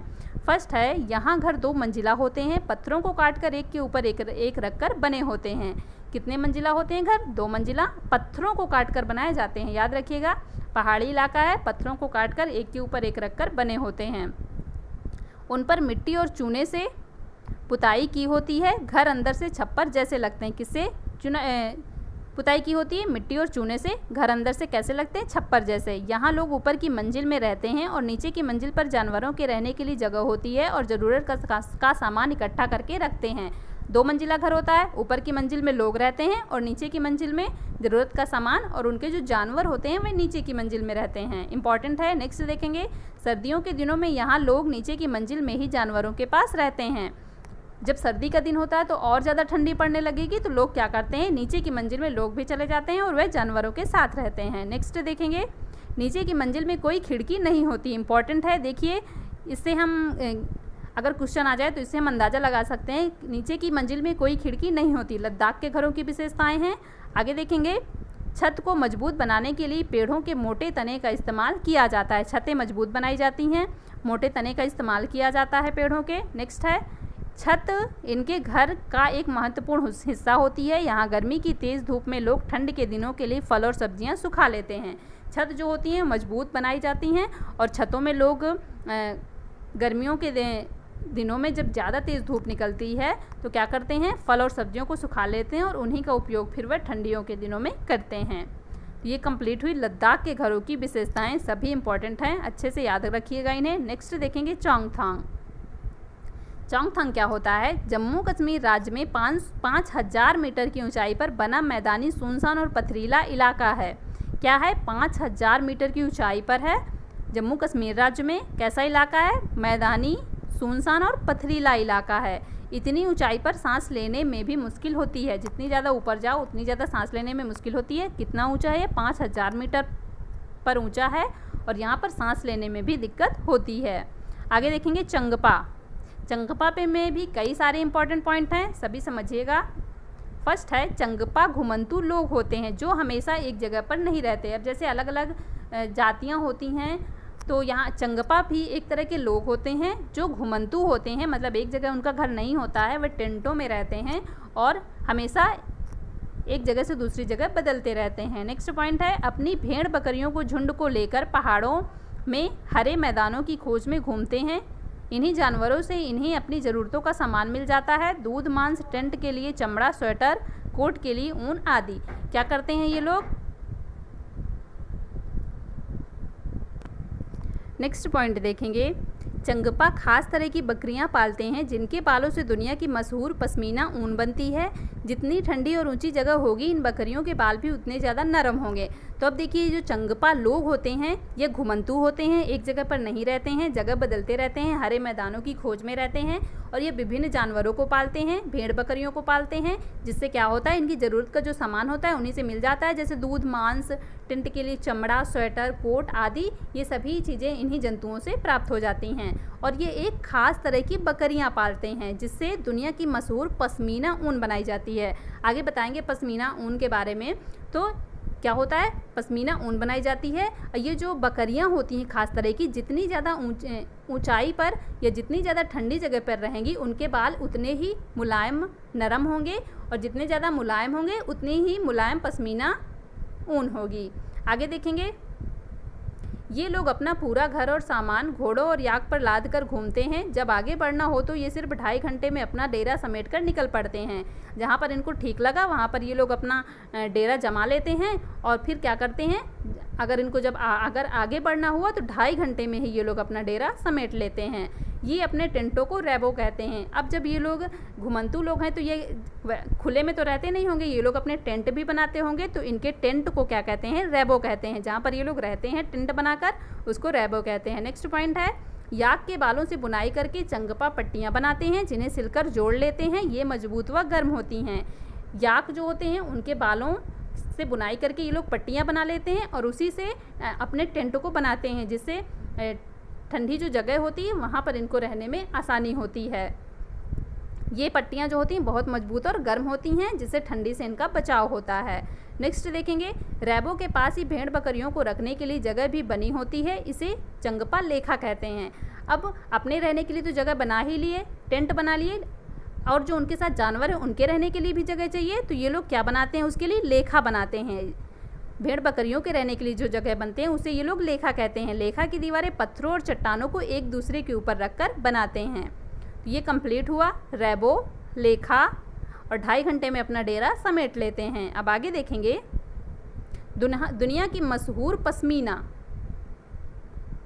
फर्स्ट है, यहाँ घर 2 मंजिला होते हैं, पत्थरों को काटकर एक के ऊपर एक रखकर बने होते हैं। कितने मंजिला होते हैं घर? 2 मंजिला, पत्थरों को काटकर बनाए जाते हैं। याद रखिएगा, पहाड़ी इलाका है, पत्थरों को काटकर एक के ऊपर एक रखकर बने होते हैं। उन पर मिट्टी और चूने से पुताई की होती है। घर अंदर से छप्पर जैसे लगते हैं। किससे पुताई की होती है? मिट्टी और चूने से। घर अंदर से कैसे लगते हैं? छप्पर जैसे। यहाँ लोग ऊपर की मंजिल में रहते हैं और नीचे की मंजिल पर जानवरों के रहने के लिए जगह होती है और ज़रूरत का सामान इकट्ठा करके रखते हैं। 2 मंजिला घर होता है, ऊपर की मंजिल में लोग रहते हैं और नीचे की मंजिल में ज़रूरत का सामान और उनके जो जानवर होते हैं वे नीचे की मंजिल में रहते हैं। इंपॉर्टेंट है। नेक्स्ट देखेंगे, सर्दियों के दिनों में यहाँ लोग नीचे की मंजिल में ही जानवरों के पास रहते हैं। जब सर्दी का दिन होता है तो और ज़्यादा ठंडी पड़ने लगेगी, तो लोग क्या करते हैं, नीचे की मंजिल में लोग भी चले जाते हैं और वह जानवरों के साथ रहते हैं। नेक्स्ट देखेंगे, नीचे की मंजिल में कोई खिड़की नहीं होती। इंपॉर्टेंट है। देखिए, इससे हम अगर क्वेश्चन आ जाए तो इससे हम अंदाज़ा लगा सकते हैं, नीचे की मंजिल में कोई खिड़की नहीं होती। लद्दाख के घरों की विशेषताएं हैं। आगे देखेंगे, छत को मजबूत बनाने के लिए पेड़ों के मोटे तने का इस्तेमाल किया जाता है। छतें मजबूत बनाई जाती हैं, मोटे तने का इस्तेमाल किया जाता है पेड़ों के। नेक्स्ट है, छत इनके घर का एक महत्वपूर्ण हिस्सा होती है। यहाँ गर्मी की तेज़ धूप में लोग ठंड के दिनों के लिए फल और सब्जियाँ सुखा लेते हैं। छत जो होती हैं मजबूत बनाई जाती हैं और छतों में लोग गर्मियों के दिनों में जब ज़्यादा तेज़ धूप निकलती है तो क्या करते हैं, फल और सब्जियों को सुखा लेते हैं और उन्हीं का उपयोग फिर वह ठंडियों के दिनों में करते हैं। ये कंप्लीट हुई लद्दाख के घरों की विशेषताएं। सभी इंपॉर्टेंट हैं, अच्छे से याद रखिएगा इन्हें। नेक्स्ट देखेंगे चोंगथांग। चोंगथांग क्या होता है? जम्मू कश्मीर राज्य में 5000 मीटर की ऊंचाई पर बना मैदानी सुनसान और पथरीला इलाका है। क्या है? 5000 मीटर की ऊंचाई पर है, जम्मू कश्मीर राज्य में। कैसा इलाका है? मैदानी, सुनसान और पथरीला इलाका है। इतनी ऊंचाई पर सांस लेने में भी मुश्किल होती है। जितनी ज़्यादा ऊपर जाओ उतनी ज़्यादा सांस लेने में मुश्किल होती है। कितना ऊंचा है? 5000 मीटर पर ऊंचा है और यहाँ पर सांस लेने में भी दिक्कत होती है। आगे देखेंगे चंगपा। चंगपा पे में भी कई सारे इंपॉर्टेंट पॉइंट हैं, सभी समझिएगा। फर्स्ट है, चंगपा घुमंतू लोग होते हैं जो हमेशा एक जगह पर नहीं रहते। अब जैसे अलग अलग जातियाँ होती हैं, तो यहाँ चंगपा भी एक तरह के लोग होते हैं जो घुमंतू होते हैं, मतलब एक जगह उनका घर नहीं होता है, वे टेंटों में रहते हैं और हमेशा एक जगह से दूसरी जगह बदलते रहते हैं। नेक्स्ट पॉइंट है, अपनी भेड़ बकरियों को झुंड को लेकर पहाड़ों में हरे मैदानों की खोज में घूमते हैं। इन्हीं जानवरों से इन्हें अपनी ज़रूरतों का सामान मिल जाता है। दूध, मांस, टेंट के लिए चमड़ा, स्वेटर, कोट के लिए ऊन आदि। क्या करते हैं ये लोग? नेक्स्ट पॉइंट देखेंगे, चंगपा खास तरह की बकरियां पालते हैं जिनके बालों से दुनिया की मशहूर पश्मीना ऊन बनती है। जितनी ठंडी और ऊंची जगह होगी इन बकरियों के बाल भी उतने ज़्यादा नरम होंगे। तो अब देखिए, जो चंगपा लोग होते हैं ये घुमंतू होते हैं, एक जगह पर नहीं रहते हैं, जगह बदलते रहते हैं, हरे मैदानों की खोज में रहते हैं और ये विभिन्न जानवरों को पालते हैं, भेड़ बकरियों को पालते हैं, जिससे क्या होता है, इनकी ज़रूरत का जो सामान होता है उन्हीं से मिल जाता है, जैसे दूध, मांस, टेंट के लिए चमड़ा, स्वेटर, कोट आदि। ये सभी चीज़ें इन्हीं जंतुओं से प्राप्त हो जाती हैं और ये एक खास तरह की बकरियां पालते हैं जिससे दुनिया की मशहूर पश्मीना ऊन बनाई जाती है। आगे बताएंगे पश्मीना ऊन के बारे में। तो क्या होता है, पश्मीना ऊन बनाई जाती है। ये जो बकरियां होती हैं खास तरह की, जितनी ज़्यादा ऊंचाई पर या जितनी ज़्यादा ठंडी जगह पर रहेंगी उनके बाल उतने ही मुलायम, नरम होंगे और जितने ज़्यादा मुलायम होंगे उतनी ही मुलायम पश्मीना ऊन होगी। आगे देखेंगे, ये लोग अपना पूरा घर और सामान घोड़ों और याक पर लाद कर घूमते हैं। जब आगे बढ़ना हो तो ये सिर्फ 2.5 घंटे में अपना डेरा समेट कर निकल पड़ते हैं। जहाँ पर इनको ठीक लगा वहाँ पर ये लोग अपना डेरा जमा लेते हैं और फिर क्या करते हैं, अगर इनको जब अगर आगे बढ़ना हुआ तो 2.5 घंटे में ही ये लोग अपना डेरा समेट लेते हैं। ये अपने टेंटों को रैबो कहते हैं। अब जब ये लोग घुमंतू लोग हैं तो ये खुले में तो रहते नहीं होंगे, ये लोग अपने टेंट भी बनाते होंगे, तो इनके टेंट को क्या कहते हैं? रैबो कहते हैं। जहाँ पर ये लोग रहते हैं टेंट बनाकर, उसको रैबो कहते हैं। नेक्स्ट पॉइंट है, याक के बालों से बुनाई करके चंगपा पट्टियाँ बनाते हैं, जिन्हें सिलकर जोड़ लेते हैं। ये मजबूत व गर्म होती हैं। याक जो होते हैं उनके बालों से बुनाई करके ये लोग पट्टियाँ बना लेते हैं और उसी से अपने टेंट को बनाते हैं, जिससे ठंडी जो जगह होती है वहाँ पर इनको रहने में आसानी होती है। ये पट्टियाँ जो होती हैं बहुत मजबूत और गर्म होती हैं, जिससे ठंडी से इनका बचाव होता है। नेक्स्ट देखेंगे, रैबो के पास ही भेड़ बकरियों को रखने के लिए जगह भी बनी होती है। इसे चंगपा लेखा कहते हैं। अब अपने रहने के लिए तो जगह बना ही लिए, टेंट बना लिए, और जो उनके साथ जानवर हैं उनके रहने के लिए भी जगह चाहिए, तो ये लोग क्या बनाते हैं? उसके लिए लेखा बनाते हैं। भेड़ बकरियों के रहने के लिए जो जगह बनते हैं उसे ये लोग लेखा कहते हैं। लेखा की दीवारें पत्थरों और चट्टानों को एक दूसरे के ऊपर रखकर बनाते हैं। तो ये कंप्लीट हुआ रैबो, लेखा, और 2.5 घंटे में अपना डेरा समेट लेते हैं। अब आगे देखेंगे, दुनिया की मशहूर पश्मीना।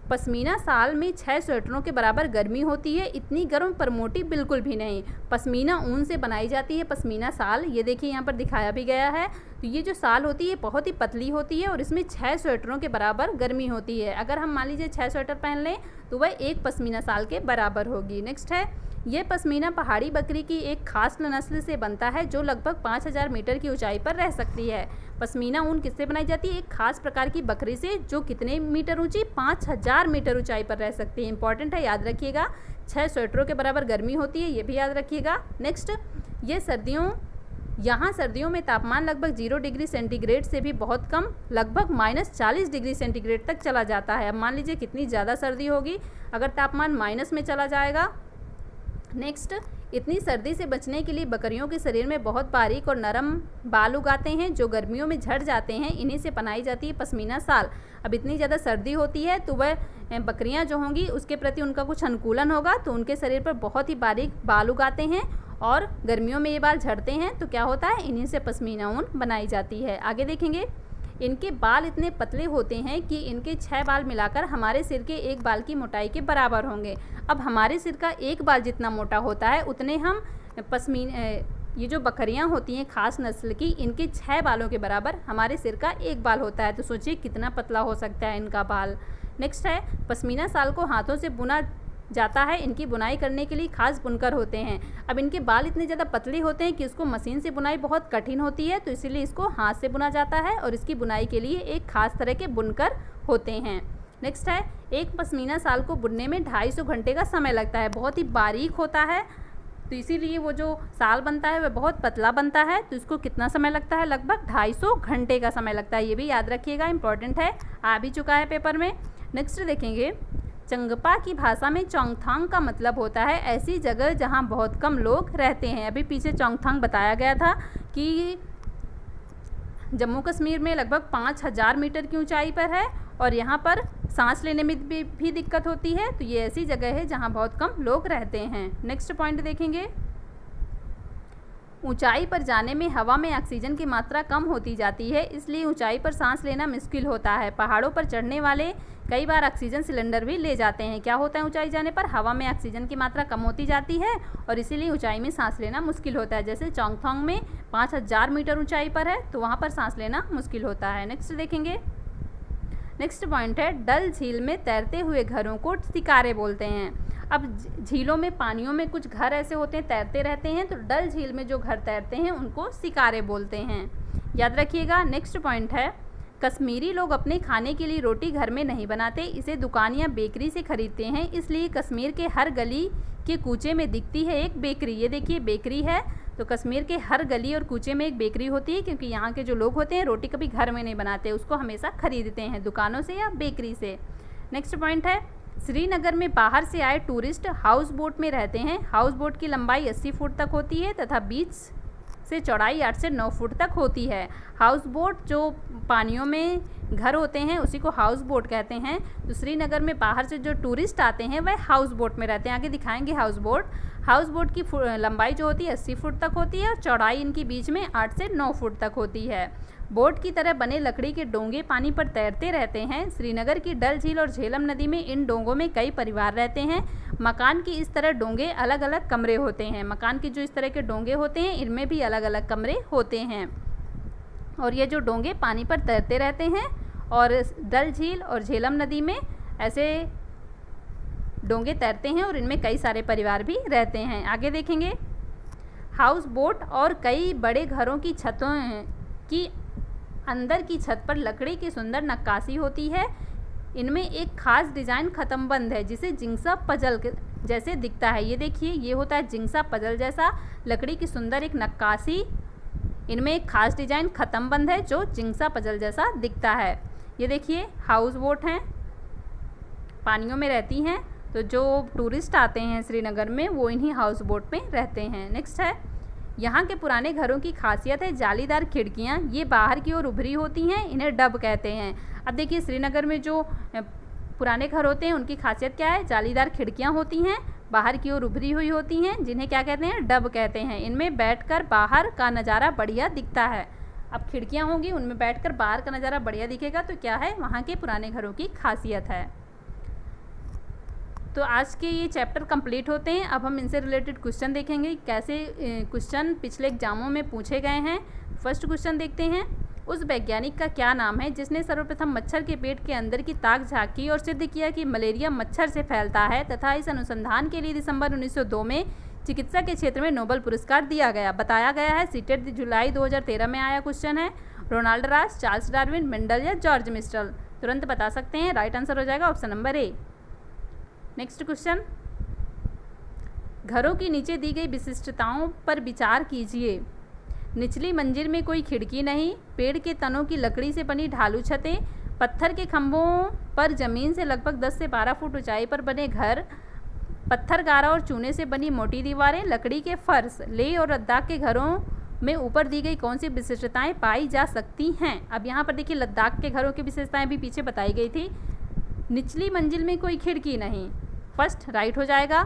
पश्मीना साल में 6 स्वेटरों के बराबर गर्मी होती है। इतनी गर्म पर मोटी बिल्कुल भी नहीं। पश्मीना ऊन से बनाई जाती है। पश्मीना साल, ये देखिए यहाँ पर दिखाया भी गया है। तो ये जो साल होती है बहुत ही पतली होती है और इसमें 6 स्वेटरों के बराबर गर्मी होती है। अगर हम मान लीजिए 6 स्वेटर पहन लें तो वह एक पश्मीना साल के बराबर होगी। नेक्स्ट है, यह पश्मीना पहाड़ी बकरी की एक खास नस्ल से बनता है, जो लगभग 5000 मीटर की ऊंचाई पर रह सकती है। पश्मीना ऊन किससे बनाई जाती है? एक खास प्रकार की बकरी से, जो कितने मीटर ऊंची? 5000 मीटर ऊंचाई पर रह सकती है। इंपॉर्टेंट है, याद रखिएगा। 6 स्वेटरों के बराबर गर्मी होती है, ये भी याद रखिएगा। नेक्स्ट, ये सर्दियों में तापमान लगभग 0 डिग्री सेंटीग्रेड से भी बहुत कम, लगभग -40 डिग्री सेंटीग्रेड तक चला जाता है। अब मान लीजिए कितनी ज़्यादा सर्दी होगी अगर तापमान माइनस में चला जाएगा। नेक्स्ट, इतनी सर्दी से बचने के लिए बकरियों के शरीर में बहुत बारीक और नरम बाल उगाते हैं, जो गर्मियों में झड़ जाते हैं। इन्हीं से बनाई जाती है पश्मीना साल। अब इतनी ज़्यादा सर्दी होती है तो वह बकरियां जो होंगी उसके प्रति उनका कुछ अनुकूलन होगा, तो उनके शरीर पर बहुत ही बारीक बाल उगाते हैं और गर्मियों में ये बाल झड़ते हैं, तो क्या होता है? इन्हीं से पश्मीना ऊन बनाई जाती है। आगे देखेंगे, इनके बाल इतने पतले होते हैं कि इनके 6 बाल मिलाकर हमारे सिर के एक बाल की मोटाई के बराबर होंगे। अब हमारे सिर का एक बाल जितना मोटा होता है उतने हम ये जो बकरियां होती हैं खास नस्ल की, इनके 6 बालों के बराबर हमारे सिर का एक बाल होता है। तो सोचिए कितना पतला हो सकता है इनका बाल। नेक्स्ट है, पश्मीना साल को हाथों से बुना जाता है। इनकी बुनाई करने के लिए खास बुनकर होते हैं। अब इनके बाल इतने ज़्यादा पतले होते हैं कि इसको मशीन से बुनाई बहुत कठिन होती है, तो इसीलिए इसको हाथ से बुना जाता है और इसकी बुनाई के लिए एक खास तरह के बुनकर होते हैं। नेक्स्ट है, एक पश्मीना साल को बुनने में 250 घंटे का समय लगता है। बहुत ही बारीक होता है, तो इसीलिए वो जो साल बनता है वह बहुत पतला बनता है, तो इसको कितना समय लगता है? लगभग 250 घंटे का समय लगता है। ये भी याद रखिएगा, इंपॉर्टेंट है, आ भी चुका है पेपर में। नेक्स्ट देखेंगे, चंगपा की भाषा में चोंगथांग का मतलब होता है ऐसी जगह जहां बहुत कम लोग रहते हैं। अभी पीछे चोंगथांग बताया गया था कि जम्मू कश्मीर में लगभग 5000 मीटर की ऊंचाई पर है और यहाँ पर सांस लेने में भी दिक्कत होती है, तो ये ऐसी जगह है जहाँ बहुत कम लोग रहते हैं। नेक्स्ट पॉइंट देखेंगे, ऊंचाई पर जाने में हवा में ऑक्सीजन की मात्रा कम होती जाती है, इसलिए ऊंचाई पर सांस लेना मुश्किल होता है। पहाड़ों पर चढ़ने वाले कई बार ऑक्सीजन सिलेंडर भी ले जाते हैं। क्या होता है? ऊंचाई जाने पर हवा में ऑक्सीजन की मात्रा कम होती जाती है और इसीलिए ऊंचाई में सांस लेना मुश्किल होता है। जैसे चोंगथांग में 5000 मीटर ऊंचाई पर है, तो वहाँ पर सांस लेना मुश्किल होता है। नेक्स्ट देखेंगे, नेक्स्ट पॉइंट है, डल झील में तैरते हुए घरों को सिकारे बोलते हैं। अब झीलों में, पानियों में कुछ घर ऐसे होते हैं तैरते रहते हैं, तो डल झील में जो घर तैरते हैं उनको सिकारे बोलते हैं, याद रखिएगा। नेक्स्ट पॉइंट है, कश्मीरी लोग अपने खाने के लिए रोटी घर में नहीं बनाते, इसे दुकान या बेकरी से खरीदते हैं। इसलिए कश्मीर के हर गली के कूचे में दिखती है एक बेकरी। ये देखिए बेकरी है, तो कश्मीर के हर गली और कूचे में एक बेकरी होती है, क्योंकि यहाँ के जो लोग होते हैं रोटी कभी घर में नहीं बनाते, उसको हमेशा खरीदते हैं दुकानों से या बेकरी से। नेक्स्ट पॉइंट है, श्रीनगर में बाहर से आए टूरिस्ट हाउस बोट में रहते हैं। हाउस बोट की लंबाई 80 फुट तक होती है तथा बीच से चौड़ाई 8 से 9 फुट तक होती है। हाउस बोट जो पानियों में घर होते हैं उसी को हाउस बोट कहते हैं। तो श्रीनगर में बाहर से जो टूरिस्ट आते हैं वह हाउस बोट में रहते हैं। आगे दिखाएंगे हाउस बोट। हाउस बोट की लंबाई जो होती है 80 फुट तक होती है और चौड़ाई इनकी बीच में 8 से 9 फुट तक होती है। बोट की तरह बने लकड़ी के डोंगे पानी पर तैरते रहते हैं। श्रीनगर की डल झील और झेलम नदी में इन डोंगों में कई परिवार रहते हैं। मकान की इस तरह डोंगे अलग अलग कमरे होते हैं। मकान की जो इस तरह के डोंगे होते हैं इनमें भी अलग अलग कमरे होते हैं। और ये जो डोंगे पानी पर तैरते रहते हैं और डल झील और झेलम नदी में ऐसे डोंगे तैरते हैं और इनमें कई सारे परिवार भी रहते हैं। आगे देखेंगे, हाउस बोट और कई बड़े घरों की छतों की अंदर की छत पर लकड़ी की सुंदर नक्काशी होती है। इनमें एक खास डिजाइन खत्मबंद है जिसे जिंगसा पजल जैसे दिखता है। ये देखिए, ये होता है जिंगसा पजल जैसा लकड़ी की सुंदर एक नक्काशी। इनमें एक खास डिजाइन खत्मबंद है जो जिंगसा पजल जैसा दिखता है। ये देखिए, हाउस बोट हैं, पानियों में रहती हैं। तो जो टूरिस्ट आते हैं श्रीनगर में वो इन्हीं हाउस बोट में रहते हैं। नेक्स्ट है, यहाँ के पुराने घरों की खासियत है जालीदार खिड़कियाँ। ये बाहर की ओर उभरी होती हैं, इन्हें डब कहते हैं। अब देखिए, श्रीनगर में जो पुराने घर होते हैं उनकी खासियत क्या है? जालीदार खिड़कियाँ होती हैं, बाहर की ओर उभरी हुई होती हैं, जिन्हें क्या कहते हैं? डब कहते हैं। इनमें बैठकर बाहर का नज़ारा बढ़िया दिखता है। अब खिड़कियाँ होंगी, उनमें बैठकर बाहर का नज़ारा बढ़िया दिखेगा, तो क्या है? वहाँ के पुराने घरों की खासियत है। तो आज के ये चैप्टर कंप्लीट होते हैं। अब हम इनसे रिलेटेड क्वेश्चन देखेंगे, कैसे क्वेश्चन पिछले एग्जामों में पूछे गए हैं। फर्स्ट क्वेश्चन देखते हैं, उस वैज्ञानिक का क्या नाम है जिसने सर्वप्रथम मच्छर के पेट के अंदर की ताक झाँकी और सिद्ध किया कि मलेरिया मच्छर से फैलता है तथा इस अनुसंधान के लिए दिसंबर 1902 में चिकित्सा के क्षेत्र में नोबेल पुरस्कार दिया गया? बताया गया है। सीटेट जुलाई 2013 में आया क्वेश्चन है। रोनाल्ड रास, चार्ल्स डार्विन, मेंडल या जॉर्ज मिस्टल? तुरंत बता सकते हैं। राइट आंसर हो जाएगा option number A. Next question, घरों की नीचे दी गई विशिष्टताओं पर विचार कीजिए। निचली मंजिल में कोई खिड़की नहीं, पेड़ के तनों की लकड़ी से बनी ढालू छतें, पत्थर के खंभों पर जमीन से लगभग 10 से 12 फुट ऊंचाई पर बने घर, पत्थर गारा और चूने से बनी मोटी दीवारें, लकड़ी के फर्श। लेह और लद्दाख के घरों में ऊपर दी गई कौन सी विशेषताएं पाई जा सकती हैं? अब यहाँ पर देखिए, लद्दाख के घरों की विशेषताएं भी पीछे बताई गई थी। निचली मंजिल में कोई खिड़की नहीं, फर्स्ट राइट हो जाएगा।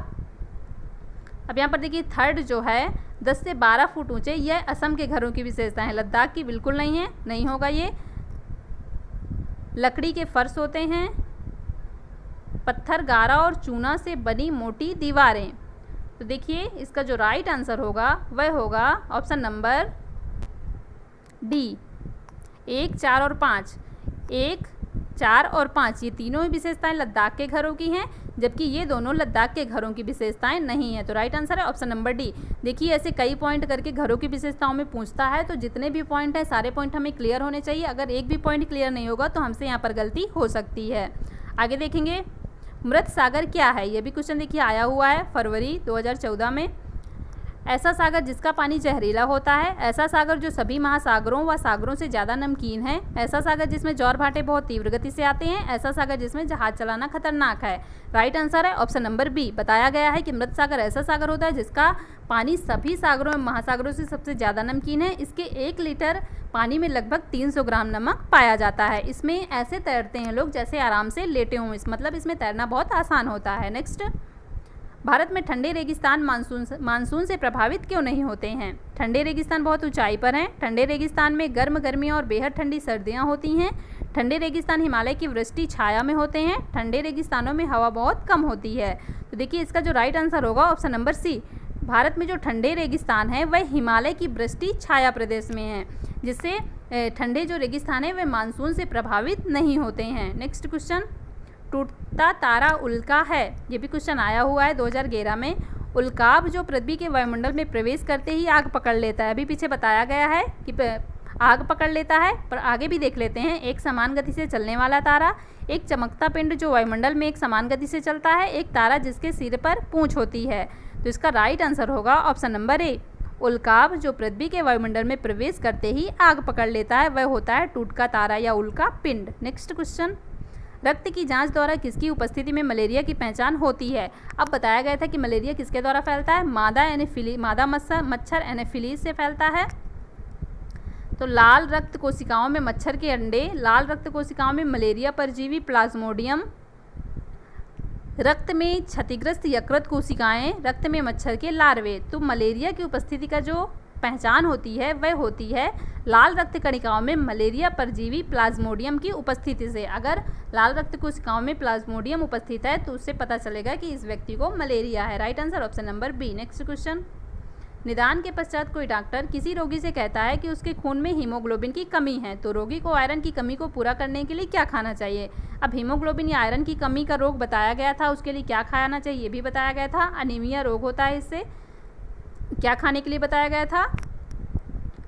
अब यहाँ पर देखिए, थर्ड जो है 10 से 12 फुट ऊंचे, यह असम के घरों की विशेषता है, लद्दाख की बिल्कुल नहीं है, नहीं होगा ये। लकड़ी के फर्श होते हैं, पत्थर गारा और चूना से बनी मोटी दीवारें। तो देखिए, इसका जो राइट आंसर होगा वह होगा ऑप्शन नंबर डी, 1, 4 और 5। 1, 4 और 5 ये तीनों ही विशेषताएं लद्दाख के घरों की हैं, जबकि ये दोनों लद्दाख के घरों की विशेषताएं नहीं है। तो राइट आंसर है ऑप्शन नंबर डी। देखिए, ऐसे कई पॉइंट करके घरों की विशेषताओं में पूछता है, तो जितने भी पॉइंट हैं सारे पॉइंट हमें क्लियर होने चाहिए। अगर एक भी पॉइंट क्लियर नहीं होगा तो हमसे यहाँ पर गलती हो सकती है। आगे देखेंगे, मृत सागर क्या है? ये भी क्वेश्चन देखिए आया हुआ है फरवरी 2014 में। ऐसा सागर जिसका पानी जहरीला होता है, ऐसा सागर जो सभी महासागरों व सागरों से ज़्यादा नमकीन है, ऐसा सागर जिसमें ज्वार भाटे बहुत तीव्र गति से आते हैं, ऐसा सागर जिसमें जहाज चलाना खतरनाक है। राइट आंसर है ऑप्शन नंबर बी। बताया गया है कि मृत सागर ऐसा सागर होता है जिसका पानी सभी सागरों में महासागरों से सबसे ज़्यादा नमकीन है। इसके 1 लीटर पानी में लगभग 300 ग्राम नमक पाया जाता है। इसमें ऐसे तैरते हैं लोग जैसे आराम से लेटे हों, इस मतलब इसमें तैरना बहुत आसान होता है। नेक्स्ट, भारत में ठंडे रेगिस्तान मानसून से प्रभावित क्यों नहीं होते हैं? ठंडे रेगिस्तान बहुत ऊंचाई पर हैं। ठंडे रेगिस्तान में गर्म गर्मियाँ और बेहद ठंडी सर्दियाँ होती हैं। ठंडे रेगिस्तान हिमालय की वृष्टि छाया में होते हैं। ठंडे रेगिस्तानों में हवा बहुत कम होती है। तो देखिए, इसका जो राइट आंसर होगा ऑप्शन नंबर सी। भारत में जो ठंडे रेगिस्तान है वह हिमालय की वृष्टि छाया प्रदेश में है, जिससे ठंडे जो रेगिस्तान है वे मानसून से प्रभावित नहीं होते हैं। नेक्स्ट क्वेश्चन, टूटता तारा उल्का है? ये भी क्वेश्चन आया हुआ है 2011 में। उल्काब जो पृथ्वी के वायुमंडल में प्रवेश करते ही आग पकड़ लेता है। अभी पीछे बताया गया है कि आग पकड़ लेता है, पर आगे भी देख लेते हैं। एक समान गति से चलने वाला तारा, एक चमकता पिंड जो वायुमंडल में एक समान गति से चलता है, एक तारा जिसके सिर पर पूंछ होती है। तो इसका राइट आंसर होगा ऑप्शन नंबर ए। उल्काब जो पृथ्वी के वायुमंडल में प्रवेश करते ही आग पकड़ लेता है वह होता है टूटका तारा या उल्का पिंड। नेक्स्ट क्वेश्चन, रक्त की जांच द्वारा किसकी उपस्थिति में मलेरिया की पहचान होती है? अब बताया गया था कि मलेरिया किसके द्वारा फैलता है? मादा मच्छर एनोफिलीज से फैलता है। तो लाल रक्त कोशिकाओं में मच्छर के अंडे, लाल रक्त कोशिकाओं में मलेरिया परजीवी प्लाज्मोडियम, रक्त में क्षतिग्रस्त यकृत कोशिकाएं, रक्त में मच्छर के लार्वे। तो मलेरिया की उपस्थिति का जो पहचान होती है वह होती है लाल रक्त कणिकाओं में मलेरिया परजीवी प्लाज्मोडियम की उपस्थिति से। अगर लाल रक्त कोशिकाओं में प्लाज्मोडियम उपस्थित है तो उससे पता चलेगा कि इस व्यक्ति को मलेरिया है। Right answer option number B. Next question, निदान के पश्चात कोई डॉक्टर किसी रोगी से कहता है कि उसके खून में हीमोग्लोबिन की कमी है, तो रोगी को आयरन की कमी को पूरा करने के लिए क्या खाना चाहिए। अब हीमोग्लोबिन या आयरन की कमी का रोग बताया गया था, उसके लिए क्या खाना चाहिए ये भी बताया गया था। अनीमिया रोग होता है, इससे क्या खाने के लिए बताया गया था,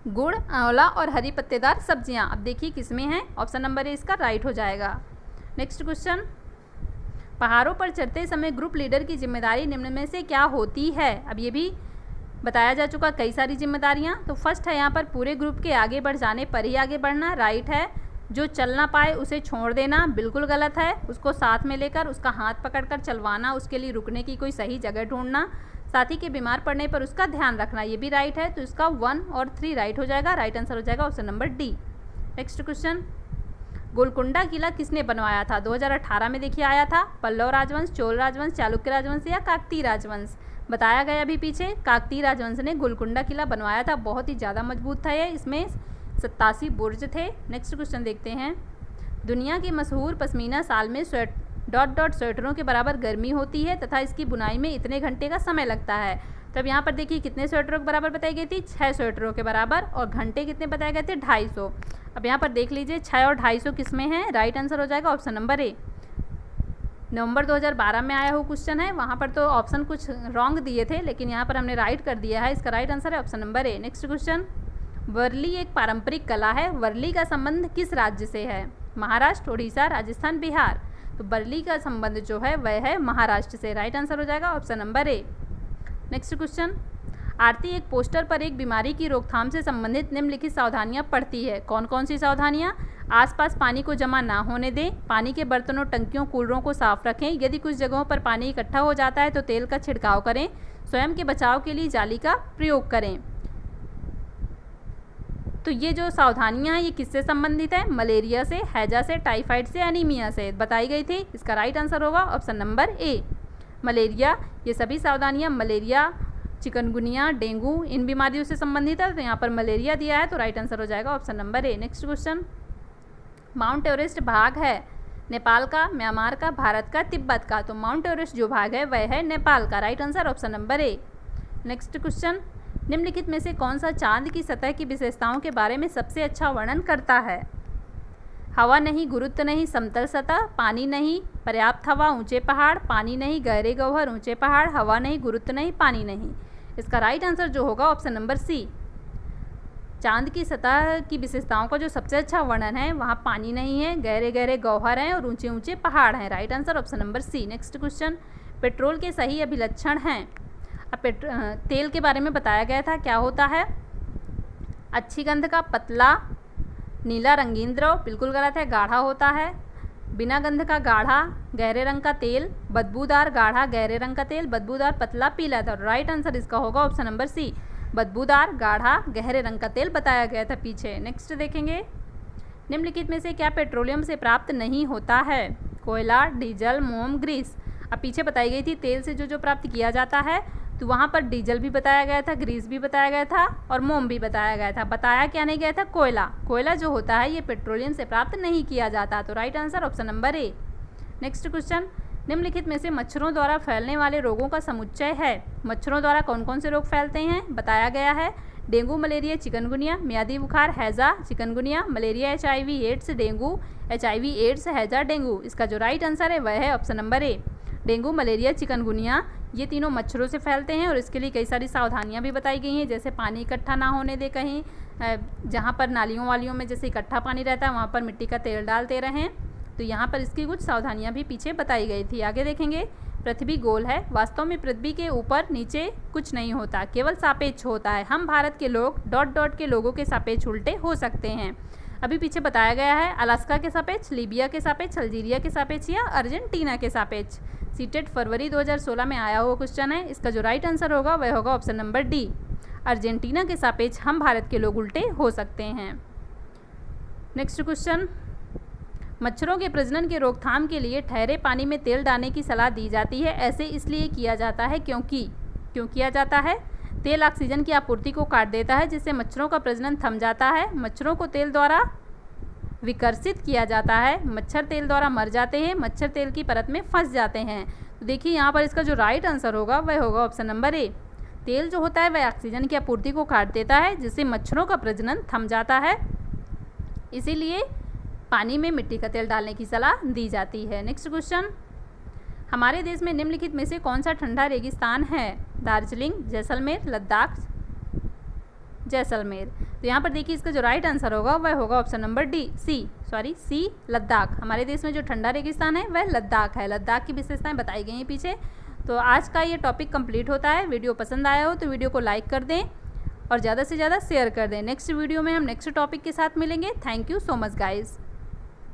गुड़, आंवला और हरी पत्तेदार सब्जियां। अब देखिए किसमें है, ऑप्शन नंबर ए इसका राइट हो जाएगा। नेक्स्ट क्वेश्चन, पहाड़ों पर चढ़ते समय ग्रुप लीडर की जिम्मेदारी निम्न में से क्या होती है। अब ये भी बताया जा चुका कई सारी जिम्मेदारियां। तो फर्स्ट है यहाँ पर पूरे ग्रुप के आगे बढ़ जाने पर ही आगे बढ़ना, राइट है। जो चल ना पाए उसे छोड़ देना, बिल्कुल गलत है। उसको साथ में लेकर उसका हाथ पकड़कर चलवाना, उसके लिए रुकने की कोई सही जगह ढूंढना, साथी के बीमार पड़ने पर उसका ध्यान रखना, ये भी राइट है। तो इसका 1 और 3 राइट हो जाएगा। राइट आंसर हो जाएगा option number D. Next question, Golconda किला किसने बनवाया था। 2018 में देखिए आया था। पल्लव राजवंश, चोल राजवंश, चालुक्य राजवंश या काकतीय राजवंश। बताया गया अभी पीछे, काकतीय राजवंश ने गोलकुंडा किला बनवाया था। बहुत ही ज़्यादा मजबूत था ये, इसमें 87 बुर्ज थे। नेक्स्ट क्वेश्चन देखते हैं, दुनिया की मशहूर पश्मीना साल में स्वेटरों के बराबर गर्मी होती है तथा इसकी बुनाई में इतने घंटे का समय लगता है। तब यहाँ पर देखिए कितने स्वेटरों के बराबर बताई गई थी, 6 स्वेटरों के बराबर, और घंटे कितने बताए गए थे, 250। अब यहाँ पर देख लीजिए 6 और 250 किस में है, राइट आंसर हो जाएगा ऑप्शन नंबर ए। नवंबर 2012 में आया हुआ क्वेश्चन है, वहाँ पर तो ऑप्शन कुछ रॉन्ग दिए थे लेकिन यहाँ पर हमने राइट कर दिया है। इसका राइट आंसर है option number A. Next question, Warli एक पारंपरिक कला है, वर्ली का संबंध किस राज्य से है। महाराष्ट्र, उड़ीसा, राजस्थान, बिहार। तो वर्ली का संबंध जो है वह है महाराष्ट्र से। राइट आंसर हो जाएगा option number A. Next question, Aarti एक पोस्टर पर एक बीमारी की रोकथाम से संबंधित निम्नलिखित सावधानियां पढ़ती है। कौन कौन सी सावधानियां, आसपास पानी को जमा ना होने दें, पानी के बर्तनों, टंकियों, कूलरों को साफ रखें, यदि कुछ जगहों पर पानी इकट्ठा हो जाता है तो तेल का छिड़काव करें, स्वयं के बचाव के लिए जाली का प्रयोग करें। तो ये जो सावधानियां हैं ये किससे संबंधित है, मलेरिया से, हैजा से, टाइफाइड से, एनीमिया से बताई गई थी। इसका राइट आंसर होगा ऑप्शन नंबर ए, मलेरिया। ये सभी सावधानियां मलेरिया, चिकनगुनिया, डेंगू, इन बीमारियों से संबंधित है। तो यहाँ पर मलेरिया दिया है तो राइट आंसर हो जाएगा option number A. Next question, mount Everest भाग है नेपाल का, म्यांमार का, भारत का, तिब्बत का। तो माउंट एवरेस्ट जो भाग है वह है नेपाल का। Right answer option number A. Next question, निम्नलिखित में से कौन सा चांद की सतह की विशेषताओं के बारे में सबसे अच्छा वर्णन करता है। हवा नहीं, गुरुत्व नहीं, समतल सतह, पानी नहीं, पर्याप्त हवा, ऊंचे पहाड़, पानी नहीं, गहरे गह्वर, ऊंचे पहाड़, हवा नहीं, गुरुत्व नहीं, पानी नहीं। इसका राइट आंसर जो होगा ऑप्शन नंबर सी। चांद की सतह की विशेषताओं का जो सबसे अच्छा वर्णन है वहाँ पानी नहीं है, गहरे गहरे गह्वर हैं और ऊंचे ऊंचे पहाड़ हैं। Right answer option number C. Next question, petrol के सही अभिलक्षण हैं। अब तेल के बारे में बताया गया था, क्या होता है, अच्छी गंध का, पतला, नीला, रंगीन द्रव, बिल्कुल गलत है, गाढ़ा होता है, बिना गंध का, गाढ़ा, गहरे रंग का तेल, बदबूदार, गाढ़ा, गहरे रंग का तेल, बदबूदार, पतला, पीला था। राइट आंसर इसका होगा ऑप्शन नंबर सी, बदबूदार, गाढ़ा, गहरे रंग का तेल बताया गया था पीछे। नेक्स्ट देखेंगे, निम्नलिखित में से क्या पेट्रोलियम से प्राप्त नहीं होता है, कोयला, डीजल, मोम, ग्रीस। अब पीछे बताई गई थी तेल से जो जो प्राप्त किया जाता है, तो वहाँ पर डीजल भी बताया गया था, ग्रीस भी बताया गया था और मोम भी बताया गया था। बताया क्या नहीं गया था, कोयला। कोयला जो होता है ये पेट्रोलियम से प्राप्त नहीं किया जाता। तो right answer option number A. Next question, निम्नलिखित में से मच्छरों द्वारा फैलने वाले रोगों का समुच्चय है। मच्छरों द्वारा कौन कौन से रोग फैलते हैं बताया गया है, डेंगू, मलेरिया, चिकनगुनिया, मियादी बुखार, हैजा, chikungunya, malaria, HIV AIDS, dengue, HIV AIDS, हैजा, डेंगू। इसका जो राइट आंसर है वह है option number A, dengue, malaria, chikungunya. ये तीनों मच्छरों से फैलते हैं और इसके लिए कई सारी सावधानियां भी बताई गई हैं, जैसे पानी इकट्ठा ना होने दे कहीं, जहाँ पर नालियों वालियों में जैसे इकट्ठा पानी रहता है वहाँ पर मिट्टी का तेल डालते रहें। तो यहाँ पर इसकी कुछ सावधानियां भी पीछे बताई गई थी। आगे देखेंगे, पृथ्वी गोल है, वास्तव में पृथ्वी के ऊपर नीचे कुछ नहीं होता, केवल सापेक्ष होता है। हम भारत के लोग डॉट डॉट के लोगों के सापेक्ष उल्टे हो सकते हैं। अभी पीछे बताया गया है अलास्का के सापेक्ष, लीबिया के सापेक्ष, अल्जीरिया के सापेक्ष या अर्जेंटीना के सापेक्ष। सीटेट फरवरी 2016 में आया हुआ क्वेश्चन है। इसका जो राइट आंसर होगा वह होगा ऑप्शन नंबर डी, अर्जेंटीना के सापेक्ष हम भारत के लोग उल्टे हो सकते हैं। नेक्स्ट क्वेश्चन, मच्छरों के प्रजनन के रोकथाम के लिए ठहरे पानी में तेल डालने की सलाह दी जाती है। ऐसे इसलिए किया जाता है क्योंकि, क्यों किया जाता है, तेल ऑक्सीजन की आपूर्ति को काट देता है, जिससे मच्छरों का प्रजनन थम जाता है। मच्छरों को तेल द्वारा विकर्षित किया जाता है। मच्छर तेल द्वारा मर जाते हैं, मच्छर तेल की परत में फंस जाते हैं। तो देखिए यहाँ पर इसका जो राइट आंसर होगा वह होगा ऑप्शन नंबर ए। तेल जो होता है वह ऑक्सीजन की आपूर्ति को काट देता है, जिससे मच्छरों का प्रजनन थम जाता है। इसीलिए पानी में मिट्टी का तेल डालने की सलाह दी जाती है। नेक्स्ट क्वेश्चन, हमारे देश में निम्नलिखित में से कौन सा ठंडा रेगिस्तान है? दार्जिलिंग, जैसलमेर, लद्दाख, जैसलमेर। तो यहाँ पर देखिए इसका जो राइट आंसर होगा वह होगा ऑप्शन नंबर सी, लद्दाख। हमारे देश में जो ठंडा रेगिस्तान है वह लद्दाख है। लद्दाख की विशेषताएं बताई गई हैं पीछे। तो आज का ये टॉपिक कंप्लीट होता है। वीडियो पसंद आया हो तो वीडियो को लाइक कर दें और ज़्यादा से ज़्यादा शेयर कर दें। नेक्स्ट वीडियो में हम नेक्स्ट टॉपिक के साथ मिलेंगे। Thank you so much guys.